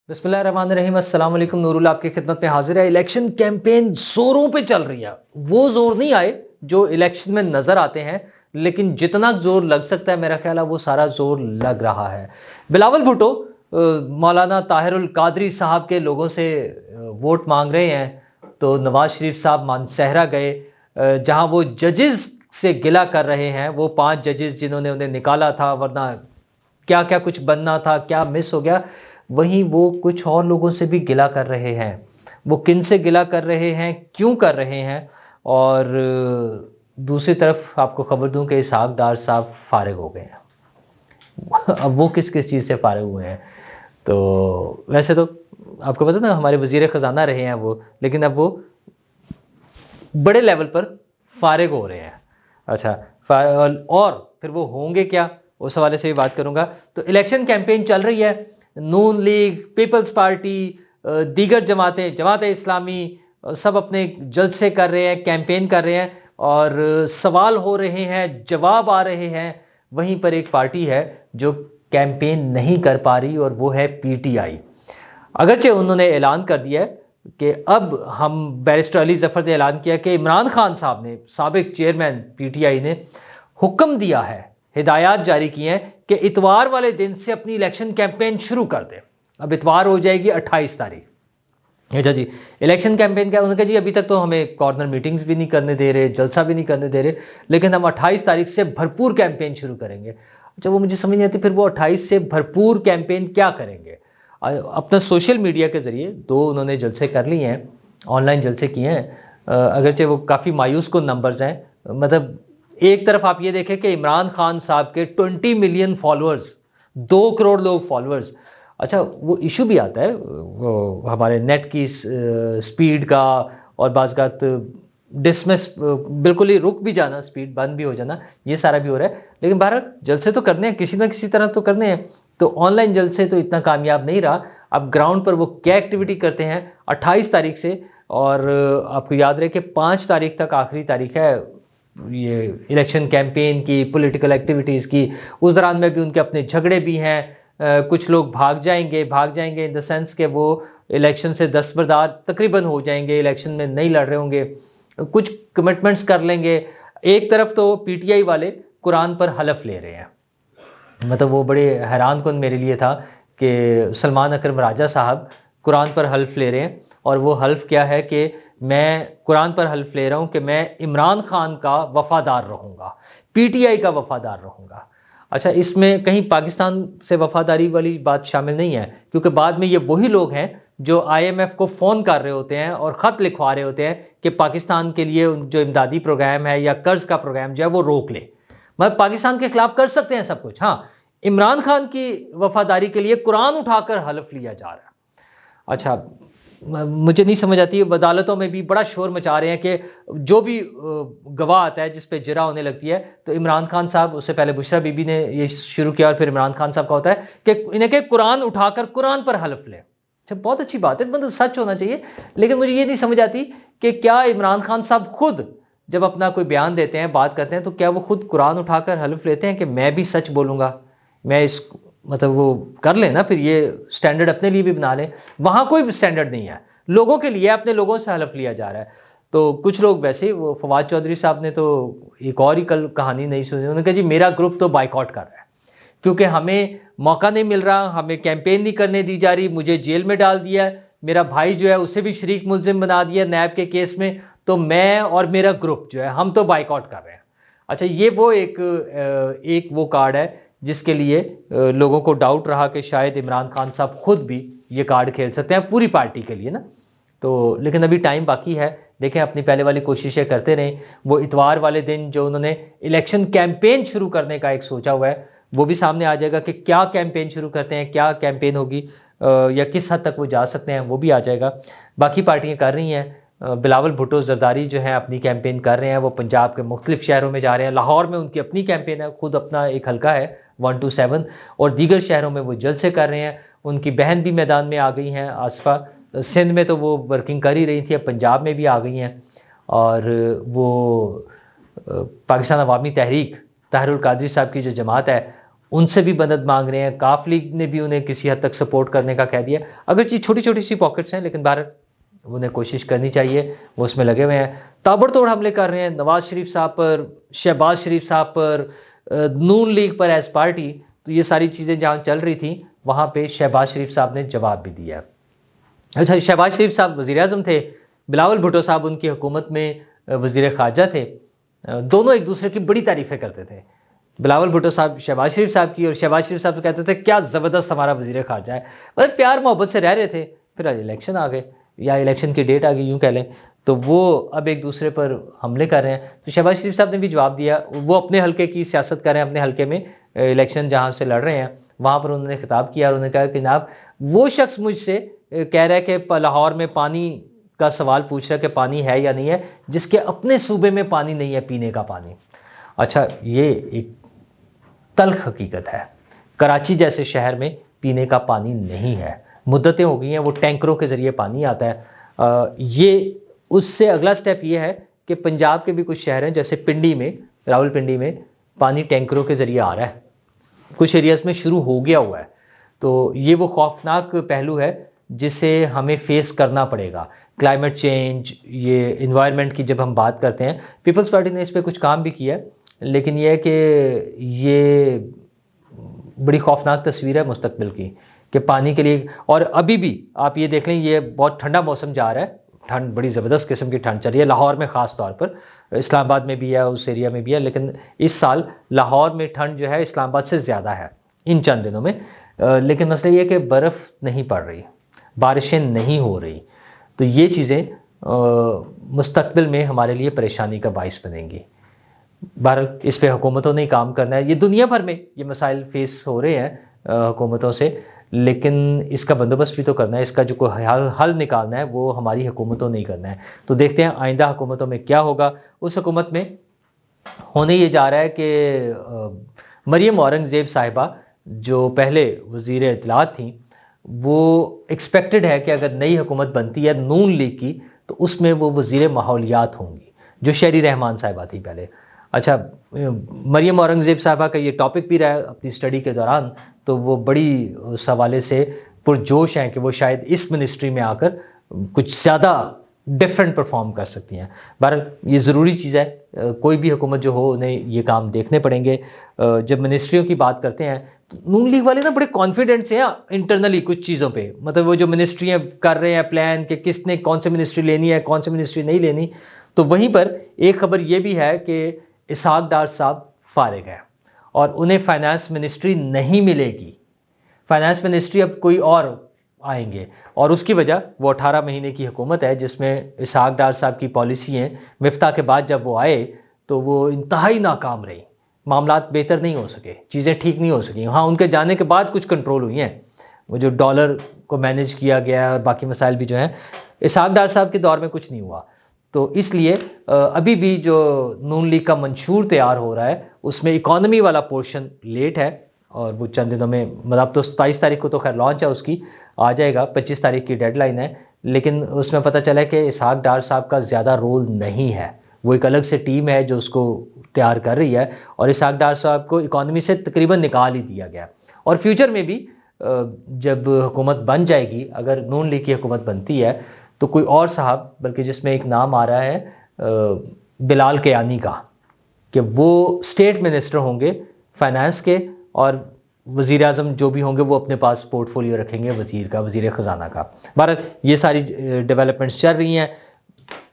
بسم اللہ الرحمن الرحیم. السلام علیکم. نور اللہ آپ کی خدمت میں حاضر ہے. الیکشن کیمپین زوروں پہ چل رہی ہے. وہ زور نہیں آئے جو الیکشن میں نظر آتے ہیں، لیکن جتنا زور لگ سکتا ہے میرا خیال ہے وہ سارا زور لگ رہا ہے. بلاول بھٹو مولانا طاہر القادری صاحب کے لوگوں سے ووٹ مانگ رہے ہیں، تو نواز شریف صاحب مانسہرہ گئے جہاں وہ ججز سے گلہ کر رہے ہیں. وہ 5 ججز جنہوں نے انہیں نکالا تھا، ورنہ کیا کیا کچھ بننا تھا، کیا مس ہو گیا، وہیں وہ کچھ اور لوگوں سے بھی گلہ کر رہے ہیں. وہ کن سے گلہ کر رہے ہیں، کیوں کر رہے ہیں؟ اور دوسری طرف آپ کو خبر دوں کہ اسحاق ڈار صاحب فارغ ہو گئے ہیں. اب وہ کس کس چیز سے فارغ ہوئے ہیں؟ تو ویسے تو آپ کو پتہ نا ہمارے وزیر خزانہ رہے ہیں وہ، لیکن اب وہ بڑے لیول پر فارغ ہو رہے ہیں. اچھا، اور پھر وہ ہوں گے کیا، اس حوالے سے بھی بات کروں گا. تو الیکشن کیمپین چل رہی ہے. نون لیگ، پیپلز پارٹی، دیگر جماعتیں، جماعت اسلامی، سب اپنے جلسے کر رہے ہیں، کیمپین کر رہے ہیں، اور سوال ہو رہے ہیں، جواب آ رہے ہیں. وہیں پر ایک پارٹی ہے جو کیمپین نہیں کر پا رہی، اور وہ ہے پی ٹی آئی. اگرچہ انہوں نے اعلان کر دیا ہے کہ اب ہم، بیرسٹر علی ظفر نے اعلان کیا کہ عمران خان صاحب نے، سابق چیئرمین پی ٹی آئی نے حکم دیا ہے، ہدایات جاری کی ہیں کہ اتوار والے دن سے اپنی الیکشن کیمپین شروع کر دیں. اب اتوار ہو جائے گی 28 تاریخ. اچھا جی، الیکشن کیمپین کیا؟ انہوں نے کہا جی ابھی تک تو ہمیں کارنر میٹنگز بھی نہیں کرنے دے رہے، جلسہ بھی نہیں کرنے دے رہے، لیکن ہم 28 تاریخ سے بھرپور کیمپین شروع کریں گے. اچھا، وہ مجھے سمجھ نہیں آتی پھر وہ 28 سے بھرپور کیمپین کیا کریں گے؟ اپنا سوشل میڈیا کے ذریعے 2 انہوں نے جلسے کر لیے ہیں، آن لائن جلسے کیے ہیں. اگرچہ وہ کافی مایوس کن نمبرز ہیں. مطلب ایک طرف آپ یہ دیکھیں کہ عمران خان صاحب کے 20 ملین فالوورز، 2 کروڑ لوگ فالوورز. اچھا، وہ ایشو بھی آتا ہے وہ ہمارے نیٹ کی سپیڈ کا، اور بعض اوقات ڈسمس بالکل ہی رک بھی جانا، سپیڈ بند بھی ہو جانا، یہ سارا بھی ہو رہا ہے. لیکن بہرحال جلسے تو کرنے ہیں، کسی نہ کسی طرح تو کرنے ہیں. تو آن لائن جلسے تو اتنا کامیاب نہیں رہا. اب گراؤنڈ پر وہ کیا ایکٹیویٹی کرتے ہیں 28 تاریخ سے، اور آپ کو یاد رہے کہ 5 تاریخ تک آخری تاریخ ہے یہ الیکشن کیمپین کی، پولیٹیکل ایکٹیویٹیز کی. اس دوران میں بھی ان کے اپنے جھگڑے بھی ہیں. کچھ لوگ بھاگ جائیں گے ان دا سینس کہ وہ الیکشن سے دستبردار تقریباً ہو جائیں گے، الیکشن میں نہیں لڑ رہے ہوں گے، کچھ کمٹمنٹس کر لیں گے. ایک طرف تو پی ٹی آئی والے قرآن پر حلف لے رہے ہیں. مطلب وہ بڑے حیران کن میرے لیے تھا کہ سلمان اکرم راجہ صاحب قرآن پر حلف لے رہے ہیں، اور وہ حلف کیا ہے کہ میں قرآن پر حلف لے رہا ہوں کہ میں عمران خان کا وفادار رہوں گا، پی ٹی آئی کا وفادار رہوں گا. اچھا، اس میں کہیں پاکستان سے وفاداری والی بات شامل نہیں ہے، کیونکہ بعد میں یہ وہی لوگ ہیں جو آئی ایم ایف کو فون کر رہے ہوتے ہیں اور خط لکھوا رہے ہوتے ہیں کہ پاکستان کے لیے جو امدادی پروگرام ہے یا قرض کا پروگرام جو ہے وہ روک لے. مطلب پاکستان کے خلاف کر سکتے ہیں سب کچھ، ہاں عمران خان کی وفاداری کے لیے قرآن اٹھا کر حلف لیا جا رہا ہے. اچھا، مجھے نہیں سمجھ آتی. عدالتوں میں بھی بڑا شور مچا رہے ہیں کہ جو بھی گواہ آتا ہے جس پہ جرح ہونے لگتی ہے، تو عمران خان صاحب، اس سے پہلے بشرا بی بی نے یہ شروع کیا، اور پھر عمران خان صاحب کا ہوتا ہے کہ انہیں کہ قرآن اٹھا کر قرآن پر حلف لیں. اچھا، بہت اچھی بات ہے، مطلب سچ ہونا چاہیے. لیکن مجھے یہ نہیں سمجھ آتی کہ کیا عمران خان صاحب خود جب اپنا کوئی بیان دیتے ہیں، بات کرتے ہیں، تو کیا وہ خود قرآن اٹھا کر حلف لیتے ہیں کہ میں بھی سچ بولوں گا، میں اس، مطلب وہ کر لیں نا، پھر یہ سٹینڈرڈ اپنے لیے بھی بنا لیں. وہاں کوئی بھی سٹینڈرڈ نہیں ہے، لوگوں کے لیے اپنے لوگوں سے حلف لیا جا رہا ہے. تو کچھ لوگ ویسے، وہ فواد چودھری صاحب نے تو ایک اور ہی کل کہانی نہیں سنی. انہوں نے کہا جی میرا گروپ تو بائیکاٹ کر رہا ہے کیونکہ ہمیں موقع نہیں مل رہا، ہمیں کیمپین نہیں کرنے دی جا رہی، مجھے جیل میں ڈال دیا ہے، میرا بھائی جو ہے اسے بھی شریک ملزم بنا دیا نیب کے کیس میں، تو میں اور میرا گروپ جو ہے ہم تو بائیکاٹ کر رہے ہیں. اچھا، یہ وہ ایک وہ کارڈ ہے جس کے لیے لوگوں کو ڈاؤٹ رہا کہ شاید عمران خان صاحب خود بھی یہ کارڈ کھیل سکتے ہیں پوری پارٹی کے لیے نا. تو لیکن ابھی ٹائم باقی ہے، دیکھیں اپنی پہلے والی کوششیں کرتے رہیں. وہ اتوار والے دن جو انہوں نے الیکشن کیمپین شروع کرنے کا ایک سوچا ہوا ہے، وہ بھی سامنے آ جائے گا کہ کیا کیمپین شروع کرتے ہیں، کیا کیمپین ہوگی، یا کس حد تک وہ جا سکتے ہیں، وہ بھی آ جائے گا. باقی پارٹیاں کر رہی ہیں. بلاول بھٹو زرداری جو ہیں اپنی کیمپین کر رہے ہیں، وہ پنجاب کے مختلف شہروں میں جا رہے ہیں. لاہور میں ان کی اپنی کیمپین ہے، خود اپنا ایک حلقہ ہے 127، اور دیگر شہروں میں وہ جلسے کر رہے ہیں. ان کی بہن بھی میدان میں آ گئی ہیں، آصفہ. سندھ میں تو وہ ورکنگ کر ہی رہی تھی، اب پنجاب میں بھی آ گئی ہیں. اور وہ پاکستان عوامی تحریک، طاہر القادری صاحب کی جو جماعت ہے، ان سے بھی مدد مانگ رہے ہیں. کاف لیگ نے بھی انہیں کسی حد تک سپورٹ کرنے کا کہہ دیا. اگرچہ چھوٹی چھوٹی سی پاکٹس ہیں لیکن بہرحال انہیں کوشش کرنی چاہیے, وہ اس میں لگے ہوئے ہیں. تابڑ توڑ حملے کر رہے ہیں نواز شریف صاحب پر, شہباز شریف صاحب پر, نون لیگ پر ایز پارٹی. تو یہ ساری چیزیں جہاں چل رہی تھیں وہاں پہ شہباز شریف صاحب نے جواب بھی دیا. اچھا, شہباز شریف صاحب وزیر اعظم تھے, بلاول بھٹو صاحب ان کی حکومت میں وزیر خارجہ تھے. دونوں ایک دوسرے کی بڑی تعریفیں کرتے تھے. بلاول بھٹو صاحب شہباز شریف صاحب کی, اور شہباز شریف صاحب تو کہتے تھے کیا زبردست ہمارا وزیر خارجہ ہے. مطلب پیار محبت سے رہ رہے تھے. پھر الیکشن آ گئے, یا الیکشن کی ڈیٹ آ گئی یوں کہہ لیں, تو وہ اب ایک دوسرے پر حملے کر رہے ہیں. تو شہباز شریف صاحب نے بھی جواب دیا. وہ اپنے حلقے کی سیاست کر رہے ہیں, اپنے حلقے میں الیکشن جہاں سے لڑ رہے ہیں وہاں پر انہوں نے خطاب کیا, اور انہوں نے کہا کہ جناب وہ شخص مجھ سے کہہ رہا ہے کہ لاہور میں پانی کا سوال پوچھ رہا ہے کہ پانی ہے یا نہیں ہے, جس کے اپنے صوبے میں پانی نہیں ہے, پینے کا پانی. اچھا, یہ ایک تلخ حقیقت ہے. کراچی جیسے شہر میں پینے کا پانی نہیں ہے, مدتیں ہو گئی ہیں, وہ ٹینکروں کے ذریعے پانی آتا ہے. یہ اس سے اگلا سٹیپ یہ ہے کہ پنجاب کے بھی کچھ شہر ہیں جیسے پنڈی میں, راول پنڈی میں پانی ٹینکروں کے ذریعے آ رہا ہے, کچھ ایریاز میں شروع ہو گیا ہوا ہے. تو یہ وہ خوفناک پہلو ہے جسے ہمیں فیس کرنا پڑے گا. کلائمیٹ چینج, یہ انوائرمنٹ کی جب ہم بات کرتے ہیں, پیپلز پارٹی نے اس پہ کچھ کام بھی کیا ہے, لیکن یہ ہے کہ یہ بڑی خوفناک تصویر ہے مستقبل کی کہ پانی کے لیے. اور ابھی بھی آپ یہ دیکھ لیں, یہ بہت ٹھنڈا موسم جا رہا ہے, ٹھنڈ بڑی زبردست قسم کی ٹھنڈ چل رہی ہے لاہور میں خاص طور پر, اسلام آباد میں بھی ہے, اس ایریا میں بھی ہے, لیکن اس سال لاہور میں ٹھنڈ جو ہے اسلام آباد سے زیادہ ہے ان چند دنوں میں. لیکن مسئلہ یہ کہ برف نہیں پڑ رہی, بارشیں نہیں ہو رہی, تو یہ چیزیں مستقبل میں ہمارے لیے پریشانی کا باعث بنیں گی. بہرحال اس پہ حکومتوں نے کام کرنا ہے. یہ دنیا بھر میں یہ مسائل فیس ہو رہے ہیں حکومتوں سے, لیکن اس کا بندوبست بھی تو کرنا ہے, اس کا جو کوئی حل نکالنا ہے وہ ہماری حکومتوں نے ہی کرنا ہے. تو دیکھتے ہیں آئندہ حکومتوں میں کیا ہوگا. اس حکومت میں ہونے یہ جا رہا ہے کہ مریم اورنگزیب صاحبہ جو پہلے وزیر اطلاعات تھیں, وہ ایکسپیکٹڈ ہے کہ اگر نئی حکومت بنتی ہے نون لیگ کی تو اس میں وہ وزیر ماحولیات ہوں گی, جو شہری رحمان صاحبہ تھی پہلے. اچھا, مریم اورنگزیب صاحبہ کا یہ ٹاپک بھی رہا اپنی اسٹڈی کے دوران, تو وہ بڑی اس حوالے سے پرجوش ہیں کہ وہ شاید اس منسٹری میں آ کر کچھ زیادہ ڈفرینٹ پرفارم کر سکتی ہیں. بہرحال یہ ضروری چیز ہے, کوئی بھی حکومت جو ہو انہیں یہ کام دیکھنے پڑیں گے. جب منسٹریوں کی بات کرتے ہیں تو نون لیگ والے نا بڑے کانفیڈنٹ سے ہیں انٹرنلی کچھ چیزوں پہ, مطلب وہ جو منسٹریاں کر رہے ہیں پلان کہ کس نے کون سی منسٹری لینی ہے کون سی منسٹری نہیں لینی. تو وہیں پر ایک خبر یہ بھی ہے کہ اسحاق ڈار صاحب فارغ ہے اور انہیں فائنانس منسٹری نہیں ملے گی. فائنانس منسٹری اب کوئی اور آئیں گے, اور اس کی وجہ وہ 18 مہینے کی حکومت ہے جس میں اسحاق ڈار صاحب کی پالیسی ہیں. مفتاح کے بعد جب وہ آئے تو وہ انتہائی ناکام رہی, معاملات بہتر نہیں ہو سکے, چیزیں ٹھیک نہیں ہو سکیں. ہاں ان کے جانے کے بعد کچھ کنٹرول ہوئی ہیں, وہ جو ڈالر کو مینیج کیا گیا ہے اور باقی مسائل بھی جو ہیں, اسحاق ڈار صاحب کے دور میں کچھ نہیں ہوا. تو اس لیے ابھی بھی جو نون لیگ کا منشور تیار ہو رہا ہے اس میں اکانومی والا پورشن لیٹ ہے, اور وہ چند دنوں میں, مطلب تو 27 تاریخ کو تو خیر لانچ ہے اس کی, آ جائے گا, 25 تاریخ کی ڈیڈ لائن ہے. لیکن اس میں پتہ چلا ہے کہ اسحاق ڈار صاحب کا زیادہ رول نہیں ہے, وہ ایک الگ سے ٹیم ہے جو اس کو تیار کر رہی ہے, اور اسحاق ڈار صاحب کو اکانومی سے تقریباً نکال ہی دیا گیا. اور فیوچر میں بھی جب حکومت بن جائے گی, اگر نون لیگ کی حکومت بنتی ہے تو کوئی اور صاحب, بلکہ جس میں ایک نام آ رہا ہے بلال کیانی کا, کہ وہ اسٹیٹ منسٹر ہوں گے فائنانس کے, اور وزیر اعظم جو بھی ہوں گے وہ اپنے پاس پورٹ فولیو رکھیں گے وزیر کا, وزیر خزانہ کا. بہرحال یہ ساری ڈیولپمنٹس چل رہی ہیں,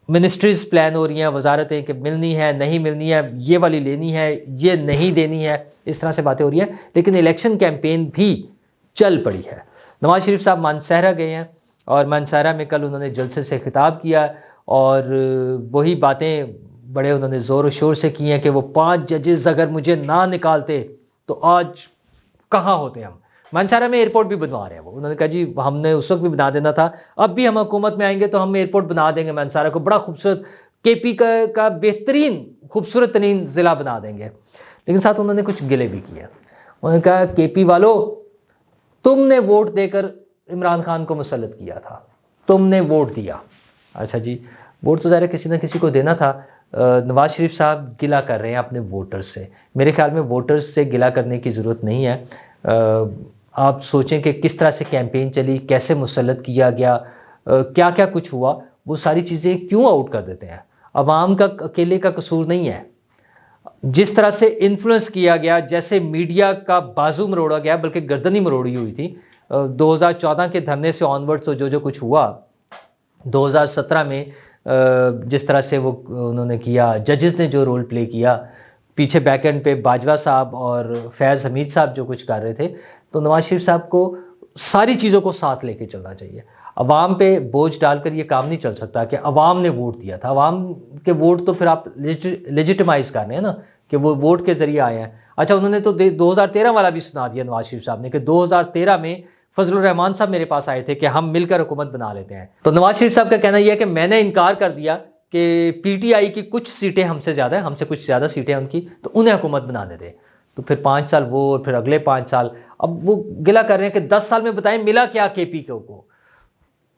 منسٹریز پلان ہو رہی ہیں, وزارتیں کہ ملنی ہے نہیں ملنی ہے, یہ والی لینی ہے یہ نہیں دینی ہے, اس طرح سے باتیں ہو رہی ہیں. لیکن الیکشن کیمپین بھی چل پڑی ہے. نواز شریف صاحب مانسہرہ گئے ہیں, اور مانسہرہ میں کل انہوں نے جلسے سے خطاب کیا, اور وہی باتیں بڑے انہوں نے زور و شور سے کی ہیں کہ وہ 5 ججز اگر مجھے نہ نکالتے تو آج کہاں ہوتے ہم. مانسہرہ میں ایئرپورٹ بھی بنوا رہے ہیں وہ, انہوں نے کہا جی ہم نے اس وقت بھی بنا دینا تھا, اب بھی ہم حکومت میں آئیں گے تو ہم ایئرپورٹ بنا دیں گے مانسہرہ کو, بڑا خوبصورت کے پی کا بہترین خوبصورت ترین ضلع بنا دیں گے. لیکن ساتھ انہوں نے کچھ گلے بھی کیا, انہوں نے کہا کے پی والو تم نے ووٹ دے کر عمران خان کو مسلط کیا تھا, تم نے ووٹ دیا. اچھا جی, ووٹ تو ظاہر کسی نہ کسی کو دینا تھا, نواز شریف صاحب گلا کر رہے ہیں اپنے ووٹرز سے. میرے خیال میں ووٹرز سے گلا کرنے کی ضرورت نہیں ہے. آپ سوچیں کہ کس طرح سے کیمپین چلی, کیسے مسلط کیا گیا, کیا کیا کچھ ہوا, وہ ساری چیزیں کیوں آؤٹ کر دیتے ہیں. عوام کا اکیلے کا قصور نہیں ہے. جس طرح سے انفلوئنس کیا گیا, جیسے میڈیا کا بازو مروڑا گیا, بلکہ گردن ہی مروڑی ہوئی تھی 2014 کے دھرنے سے آنورڈ. تو جو کچھ ہوا 2017 میں جس طرح سے وہ انہوں نے کیا, ججز نے جو رول پلے کیا, پیچھے بیک اینڈ پہ باجوہ صاحب اور فیض حمید صاحب جو کچھ کر رہے تھے, تو نواز شریف صاحب کو ساری چیزوں کو ساتھ لے کے چلنا چاہیے. عوام پہ بوجھ ڈال کر یہ کام نہیں چل سکتا کہ عوام نے ووٹ دیا تھا. عوام کے ووٹ تو پھر آپ لیجیٹمائز کر رہے ہیں نا کہ وہ ووٹ کے ذریعے آئے ہیں. اچھا, انہوں نے تو 2013 والا بھی سنا دیا نواز شریف صاحب نے کہ 2013 میں فضل الرحمان صاحب میرے پاس آئے تھے کہ ہم مل کر حکومت بنا لیتے ہیں. تو نواز شریف صاحب کا کہنا یہ ہے کہ میں نے انکار کر دیا کہ پی ٹی آئی کی کچھ سیٹیں ہم سے زیادہ ہیں, ہم سے کچھ زیادہ سیٹیں ہیں ان کی, تو انہیں حکومت بنانے دیں. تو پھر 5 سال وہ, اور پھر اگلے 5 سال. اب وہ گلا کر رہے ہیں کہ 10 سال میں بتائیں ملا کیا کے پی کو.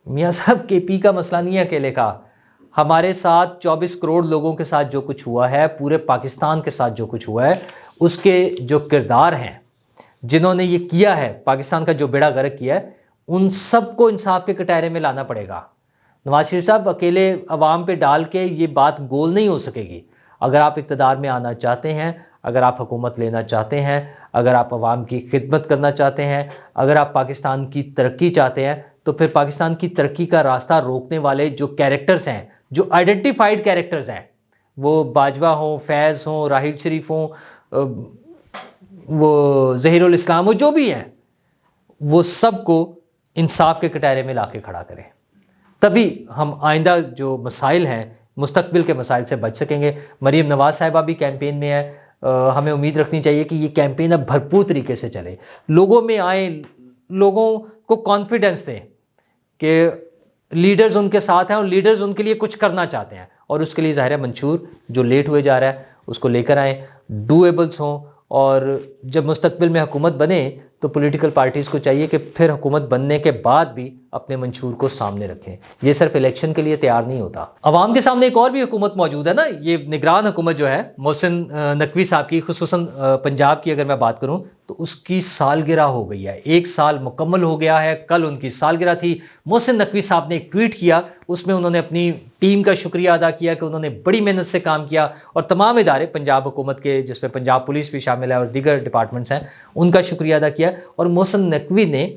میاں صاحب, کے پی کا مسئلہ نہیں ہے اکیلے کا. ہمارے ساتھ 24 کروڑ لوگوں کے ساتھ جو کچھ ہوا ہے, پورے پاکستان کے ساتھ جو کچھ ہوا ہے, اس کے جو کردار ہیں, جنہوں نے یہ کیا ہے, پاکستان کا جو بیڑا غرق کیا ہے, ان سب کو انصاف کے کٹہرے میں لانا پڑے گا. نواز شریف صاحب اکیلے عوام پہ ڈال کے یہ بات گول نہیں ہو سکے گی. اگر آپ اقتدار میں آنا چاہتے ہیں, اگر آپ حکومت لینا چاہتے ہیں, اگر آپ عوام کی خدمت کرنا چاہتے ہیں, اگر آپ پاکستان کی ترقی چاہتے ہیں, تو پھر پاکستان کی ترقی کا راستہ روکنے والے جو کیریکٹرز ہیں, جو آئیڈینٹیفائڈ کیریکٹرز ہیں, وہ باجوہ ہوں, فیض ہوں, راحیل شریف ہوں, وہ ظہیر الاسلام ہو, جو بھی ہیں, وہ سب کو انصاف کے کٹہرے میں لا کے کھڑا کریں. تبھی ہم آئندہ جو مسائل ہیں, مستقبل کے مسائل سے بچ سکیں گے. مریم نواز صاحبہ بھی کیمپین میں ہے. ہمیں امید رکھنی چاہیے کہ یہ کیمپین اب بھرپور طریقے سے چلے, لوگوں میں آئیں, لوگوں کو کانفیڈنس دیں کہ لیڈرز ان کے ساتھ ہیں اور لیڈرز ان کے لیے کچھ کرنا چاہتے ہیں. اور اس کے لیے ظاہر ہے منشور جو لیٹ ہوئے جا رہا ہے اس کو لے کر آئیں, ڈویبلز ہوں, اور جب مستقبل میں حکومت بنے تو پولیٹیکل پارٹیز کو چاہیے کہ پھر حکومت بننے کے بعد بھی اپنے منشور کو سامنے رکھیں. یہ صرف الیکشن کے لیے تیار نہیں ہوتا. عوام کے سامنے ایک اور بھی حکومت موجود ہے نا, یہ نگران حکومت جو ہے محسن نقوی صاحب کی, خصوصاً پنجاب کی اگر میں بات کروں تو اس کی سالگرہ ہو گئی ہے. 1 سال مکمل ہو گیا ہے. کل ان کی سالگرہ تھی. محسن نقوی صاحب نے ایک ٹویٹ کیا, اس میں انہوں نے اپنی ٹیم کا شکریہ ادا کیا کہ انہوں نے بڑی محنت سے کام کیا, اور تمام ادارے پنجاب حکومت کے, جس میں پنجاب پولیس بھی شامل ہے اور دیگر ڈپارٹمنٹس ہیں, ان کا شکریہ ادا کیا. اور محسن نقوی نے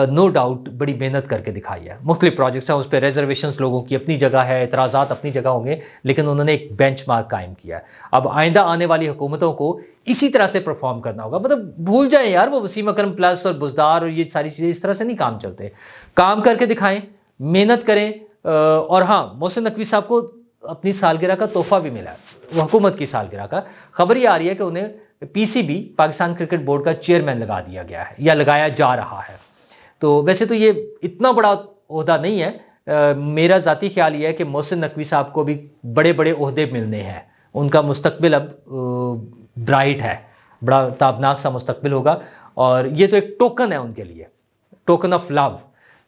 نو ڈاؤٹ بڑی محنت کر کے دکھائی ہے. مختلف پروجیکٹس ہیں, اس پہ ریزرویشنز لوگوں کی اپنی جگہ ہے, اعتراضات اپنی جگہ ہوں گے, لیکن انہوں نے ایک بینچ مارک قائم کیا ہے. اب آئندہ آنے والی حکومتوں کو اسی طرح سے پرفارم کرنا ہوگا. مطلب بھول جائیں یار وہ وسیم اکرم پلس اور بزدار اور یہ ساری چیزیں, اس طرح سے نہیں کام چلتے. کام کر کے دکھائیں, محنت کریں. اور ہاں, محسن نقوی صاحب کو اپنی سالگرہ کا تحفہ بھی ملا ہے, وہ حکومت کی سالگرہ کا. خبر یہ آ رہی ہے کہ انہیں پی سی بی, پاکستان کرکٹ بورڈ کا چیئرمین لگا دیا گیا ہے یا لگایا جا رہا ہے. تو ویسے تو یہ اتنا بڑا عہدہ نہیں ہے. میرا ذاتی خیال یہ ہے کہ محسن نقوی صاحب کو بھی بڑے بڑے عہدے ملنے ہیں. ان کا مستقبل اب برائٹ ہے, بڑا تابناک سا مستقبل ہوگا, اور یہ تو ایک ٹوکن ہے ان کے لیے, ٹوکن آف لو.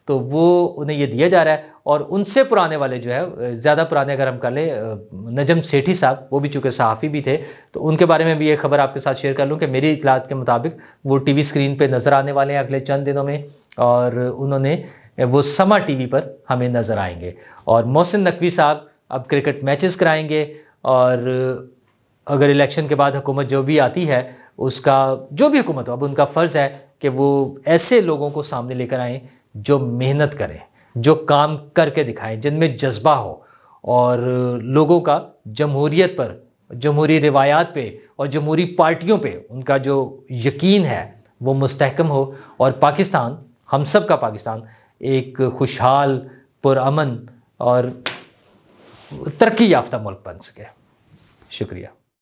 تو وہ انہیں یہ دیا جا رہا ہے. اور ان سے پرانے والے جو ہے, زیادہ پرانے اگر ہم کر لیں, نجم سیٹھی صاحب, وہ بھی چونکہ صحافی بھی تھے, تو ان کے بارے میں بھی ایک خبر آپ کے ساتھ شیئر کر لوں کہ میری اطلاعات کے مطابق وہ ٹی وی اسکرین پہ نظر آنے والے ہیں اگلے چند دنوں میں, اور انہوں نے وہ سما ٹی وی پر ہمیں نظر آئیں گے. اور محسن نقوی صاحب اب کرکٹ میچز کرائیں گے, اور اگر الیکشن کے بعد حکومت جو بھی آتی ہے, اس کا جو بھی حکومت ہو, اب ان کا فرض ہے کہ وہ ایسے لوگوں کو سامنے لے کر آئیں جو محنت کریں, جو کام کر کے دکھائیں, جن میں جذبہ ہو, اور لوگوں کا جمہوریت پر, جمہوری روایات پہ اور جمہوری پارٹیوں پہ ان کا جو یقین ہے وہ مستحکم ہو, اور پاکستان, ہم سب کا پاکستان, ایک خوشحال, پرامن اور ترقی یافتہ ملک بن سکے. شکریہ.